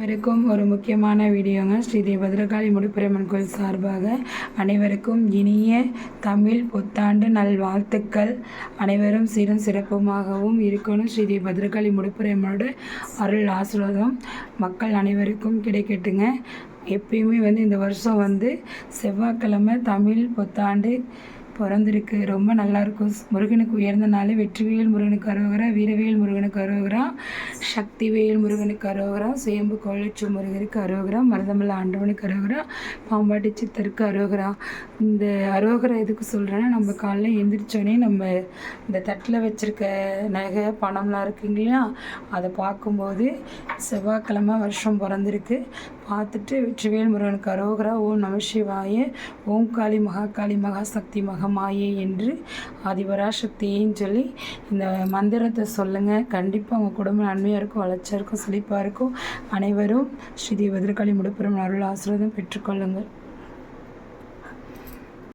அனைவருக்கும் ஒரு முக்கியமான வீடியோங்க. ஸ்ரீ பத்ரகாளி முடுப்பிரையம்மன் கோயில் சார்பாக அனைவருக்கும் இனிய தமிழ் புத்தாண்டு நல்வாழ்த்துக்கள். அனைவரும் சீரும் சிறப்புமாகவும் இருக்கணும். ஸ்ரீ பத்ரகாளி முடுப்பிரையம்மனோட அருள் ஆசீர்வாதம் மக்கள் அனைவருக்கும் கிடைக்கட்டுங்க. எப்பயுமே இந்த வருஷம் செவ்வாய்க்கிழமை தமிழ் புத்தாண்டு பிறந்திருக்கு. ரொம்ப நல்லாயிருக்கும். முருகனுக்கு உயர்ந்த நாள். வெற்றிவேல் முருகனுக்கு அரோகரா, வீரவேல் முருகனுக்கு அரோகரா, சக்திவேல் முருகனுக்கு அரோகரா, சுயம்பு கோலச்சு முருகனுக்கு அரோகரா, மருதமல்ல ஆண்டவனுக்கு அரோகரா, பாம்பாட்டி சித்தருக்கு அரோகரா. இந்த அரோகரா எதுக்கு சொல்கிறேன்னா, நம்ம காலைல எழுந்திரிச்சோடனே நம்ம இந்த தட்டில் வச்சுருக்க நகை பணம்லாம் இருக்குங்களா, அதை பார்க்கும்போது செவ்வாய்க்கிழமை வருஷம் பிறந்திருக்கு. பார்த்துட்டு வெற்றிவேல் முருகனுக்கு அரோகரா, ஓம் நம சிவாய, ஓம் காளி மகாகாளி மகாசக்தி மகமாயே என்று ஆதிபராசக்தின்னு சொல்லி இந்த மந்திரத்தை சொல்லுங்கள். கண்டிப்பாக உங்கள் குடும்பம் நன்மையாக இருக்கும், வளர்ச்சியாக இருக்கும், செழிப்பாக இருக்கும். அனைவரும் ஸ்ரீ பத்ரகாளி முடுப்பிரையம்மன் அருள் ஆசீர்வாதம் பெற்றுக்கொள்ளுங்கள்.